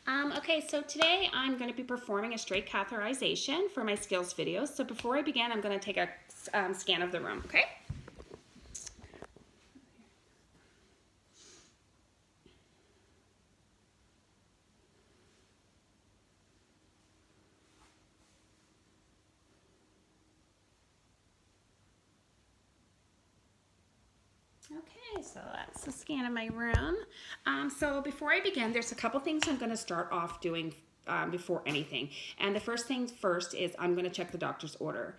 Okay, so today I'm going to be performing a straight catheterization for my skills videos. So before I begin, I'm going to take a scan of the room, okay? Okay, so that's the scan of my room. So before I begin, there's a couple things I'm going to start off doing before anything. And the first thing first is I'm going to check the doctor's order.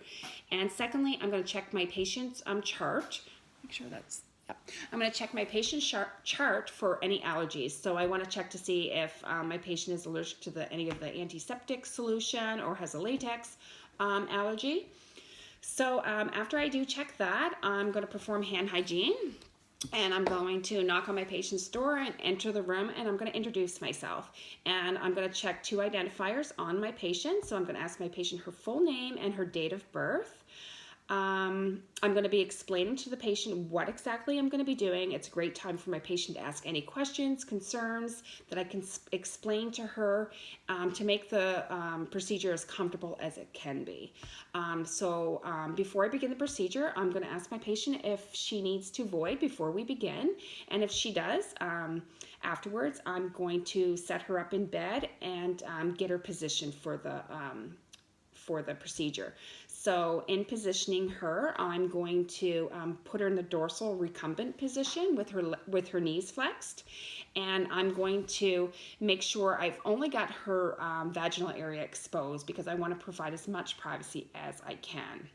And secondly, I'm going to check my patient's chart. Make sure that's, yeah. I'm going to check my patient's chart for any allergies. So I want to check to see if my patient is allergic to any of the antiseptic solution or has a latex allergy. So after I do check that, I'm going to perform hand hygiene, and I'm going to knock on my patient's door and enter the room, and I'm going to introduce myself. And I'm going to check two identifiers on my patient. So I'm going to ask my patient her full name and her date of birth. I'm going to be explaining to the patient what exactly I'm going to be doing. It's a great time for my patient to ask any questions, concerns that I can explain to her to make the procedure as comfortable as it can be. Before I begin the procedure, I'm going to ask my patient if she needs to void before we begin. And if she does, afterwards, I'm going to set her up in bed and get her positioned for the procedure. So in positioning her, I'm going to put her in the dorsal recumbent position with her knees flexed, and I'm going to make sure I've only got her vaginal area exposed because I want to provide as much privacy as I can.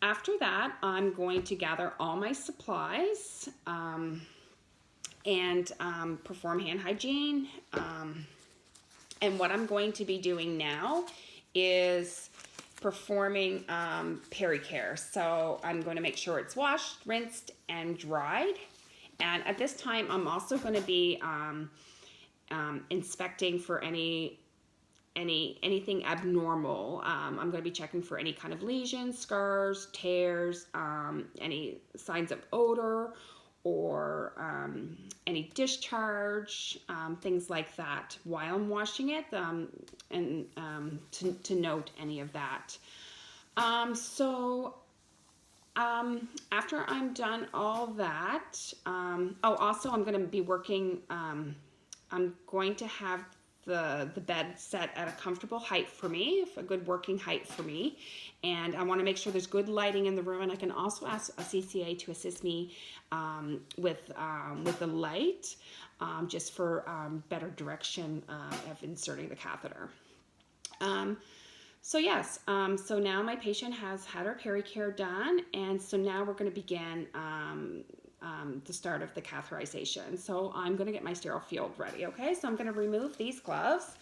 After that, I'm going to gather all my supplies and perform hand hygiene. And what I'm going to be doing now is performing pericare. So I'm going to make sure it's washed, rinsed, and dried. And at this time, I'm also going to be inspecting for anything abnormal. I'm going to be checking for any kind of lesions, scars, tears, any signs of odor, or any discharge, things like that while I'm washing it, and to note any of that. After I'm done all that, also I'm going to be working, I'm going to have the bed set at a comfortable height for me, a good working height for me, and I want to make sure there's good lighting in the room. And I can also ask a CCA to assist me with the light, just for better direction of inserting the catheter. So now my patient has had her pericare done, and so now we're going to begin the start of the catheterization. So I'm going to get my sterile field ready, okay? So I'm going to remove these gloves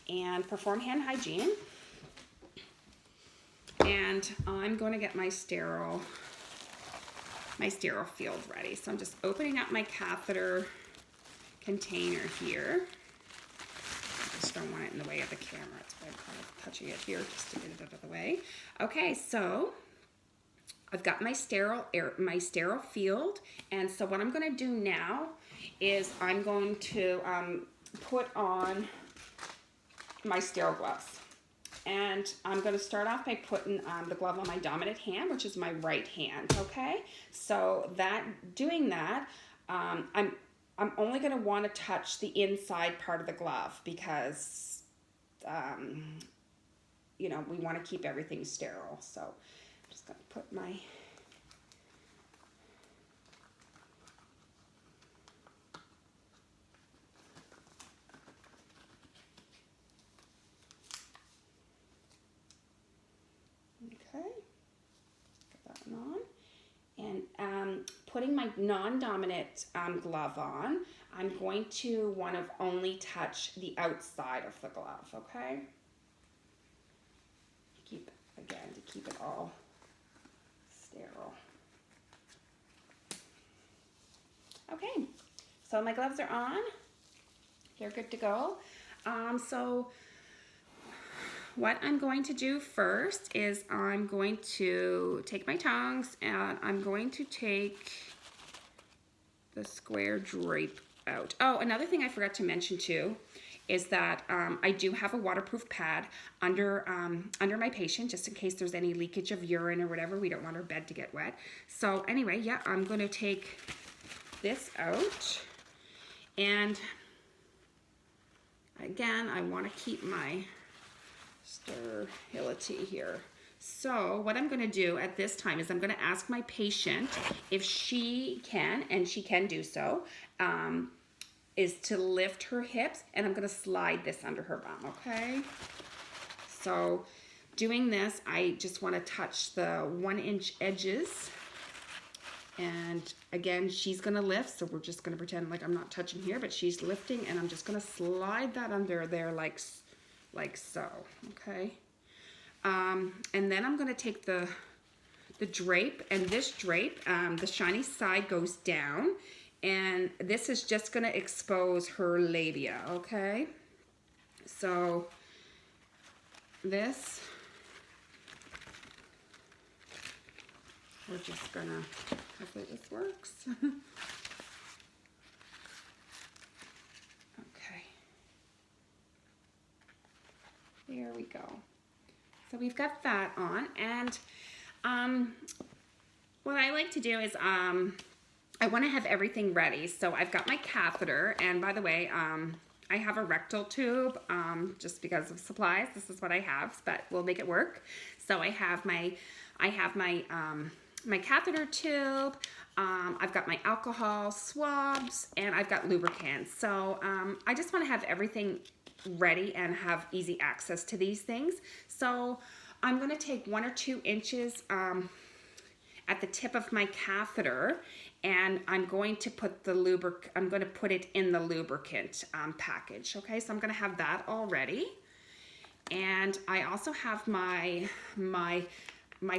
and perform hand hygiene. And I'm going to get my sterile field ready. So I'm just opening up my catheter container here. I just don't want it in the way of the camera. That's why I'm kind of touching it here just to get it out of the way. Okay, so I've got my sterile field, and so what I'm going to do now is I'm going to put on my sterile gloves. And I'm going to start off by putting the glove on my dominant hand, which is my right hand, okay? So doing that, I'm only going to want to touch the inside part of the glove because, we want to keep everything sterile. So I'm just going to put my... Okay, put that one on. And putting my non-dominant glove on, I'm going to want to only touch the outside of the glove, okay? To keep it all sterile. Okay, so my gloves are on. They're good to go. So what I'm going to do first is I'm going to take my tongs and I'm going to take the square drape out. Oh, another thing I forgot to mention too is that I do have a waterproof pad under my patient, just in case there's any leakage of urine or whatever. We don't want our bed to get wet. So anyway, yeah, I'm going to take this out. And again, I want to keep my sterility here. So what I'm going to do at this time is I'm going to ask my patient if she can, and she can do so, is to lift her hips, and I'm going to slide this under her bum, okay? So doing this, I just want to touch the 1-inch edges. And again, she's going to lift, so we're just going to pretend like I'm not touching here, but she's lifting, and I'm just going to slide that under there like so, okay? And then I'm going to take the drape, and this drape, the shiny side goes down, and this is just going to expose her labia, okay? So this, we're just going to, hopefully this works. Okay. There we go. So we've got that on, and what I like to do is I want to have everything ready. So I've got my catheter, and by the way, I have a rectal tube just because of supplies. This is what I have, but we'll make it work. So I have my my catheter tube. I've got my alcohol swabs, and I've got lubricants. So I just want to have everything ready and have easy access to these things. So I'm going to take 1 or 2 inches at the tip of my catheter, and I'm going to put I'm going to put it in the lubricant package. Okay, so I'm going to have that all ready, and I also have my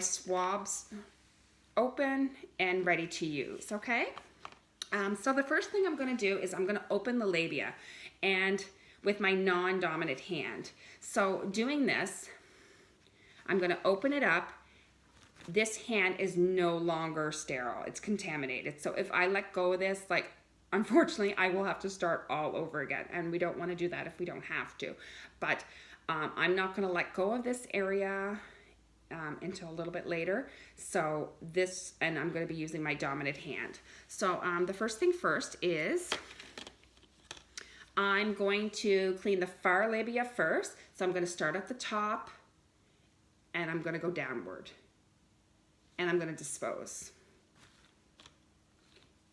swabs open and ready to use. Okay, so the first thing I'm going to do is I'm going to open the labia, and with my non-dominant hand. So doing this, I'm going to open it up. This hand is no longer sterile. It's contaminated. So if I let go of this, like, unfortunately, I will have to start all over again. And we don't want to do that if we don't have to. But I'm not going to let go of this area until a little bit later. So this, and I'm going to be using my dominant hand. So the first thing first is I'm going to clean the far labia first. So I'm going to start at the top, and I'm going to go downward, and I'm going to dispose.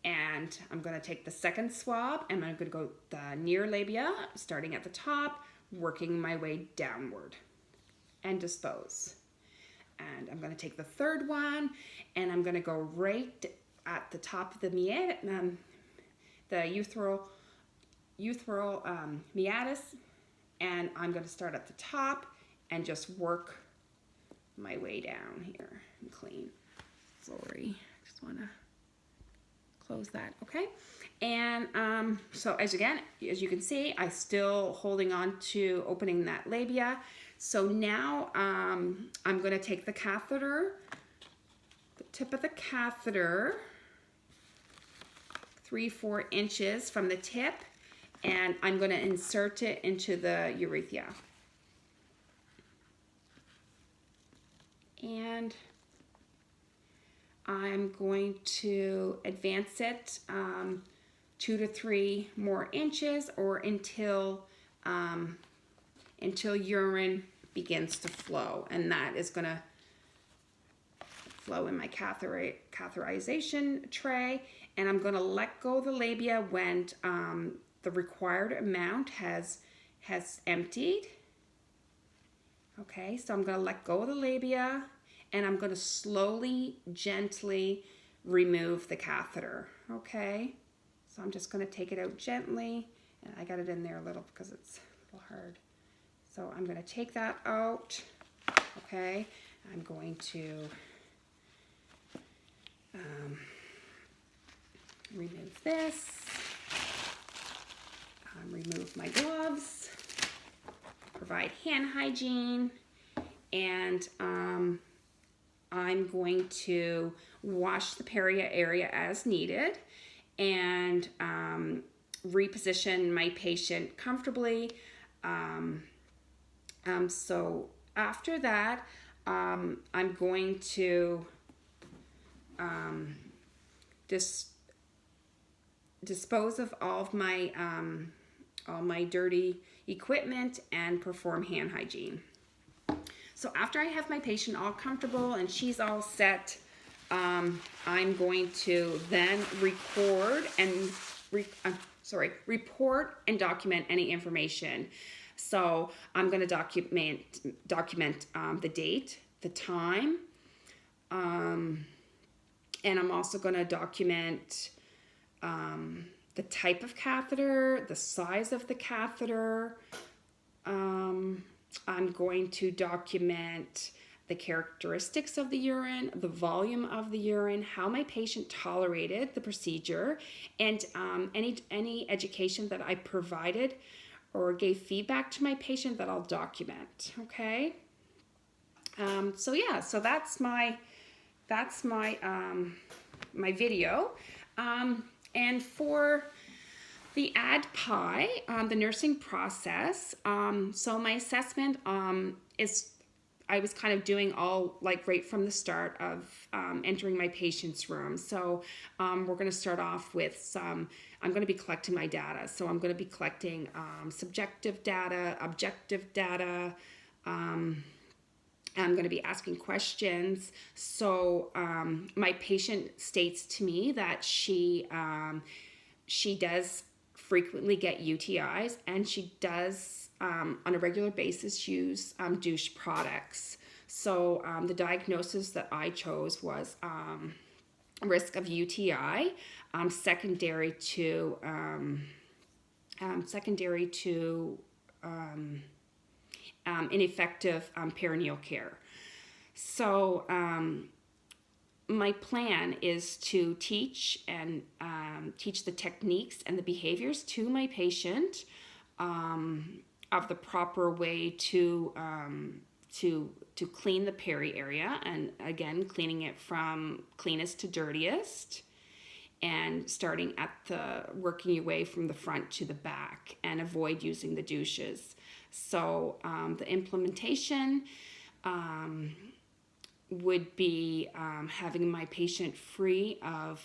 And I'm going to take the second swab, and I'm going to go the near labia, starting at the top, working my way downward, and dispose. And I'm going to take the third one, and I'm going to go right at the top of the urethral meatus, and I'm going to start at the top and just work my way down here and clean. Sorry, I just want to close that. Okay, and so as you can see, I'm still holding on to opening that labia. So now I'm going to take the catheter, the tip of the catheter, 3-4 inches from the tip, and I'm going to insert it into the urethra. And I'm going to advance it 2 to 3 more inches, or until urine begins to flow, and that is going to flow in my catheterization tray. And I'm going to let go of the labia when the required amount has emptied. Okay, so I'm going to let go of the labia, and I'm going to slowly, gently remove the catheter. Okay, so I'm just going to take it out gently, and I got it in there a little because it's a little hard. So I'm going to take that out. Okay, I'm going to remove this, remove my gloves, provide hand hygiene, and I'm going to wash the peria area as needed, and reposition my patient comfortably. So after that, I'm going to dispose of all my dirty equipment and perform hand hygiene. So after I have my patient all comfortable and she's all set, I'm going to then report and document any information. So I'm going to document the date, the time, and I'm also going to document the type of catheter, the size of the catheter. I'm going to document the characteristics of the urine, the volume of the urine, how my patient tolerated the procedure, and any education that I provided or gave feedback to my patient that I'll document. Okay. So yeah, so that's my my video, and for the ADPI, the nursing process. So my assessment is, I was kind of doing all like right from the start of entering my patient's room. So we're going to start off with I'm going to be collecting my data. So I'm going to be collecting subjective data, objective data. I'm going to be asking questions. So my patient states to me that she does frequently get UTIs, and she does on a regular basis use douche products. So the diagnosis that I chose was risk of UTI, secondary to ineffective perineal care. So my plan is to teach the techniques and the behaviors to my patient of the proper way to clean the peri area, and again cleaning it from cleanest to dirtiest, and starting at working your way from the front to the back, and avoid using the douches. So the implementation would be having my patient free of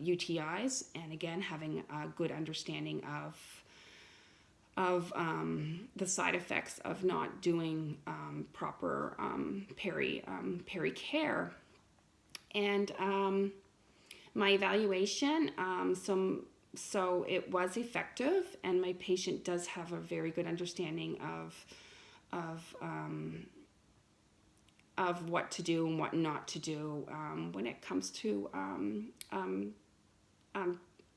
UTIs, and again having a good understanding of the side effects of not doing proper peri care. And my evaluation, so it was effective, and my patient does have a very good understanding of what to do and what not to do when it comes to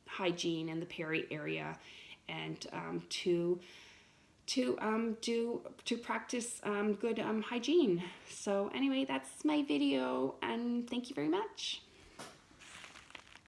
hygiene in the peri area, and to practice good hygiene. So anyway, that's my video, and thank you very much.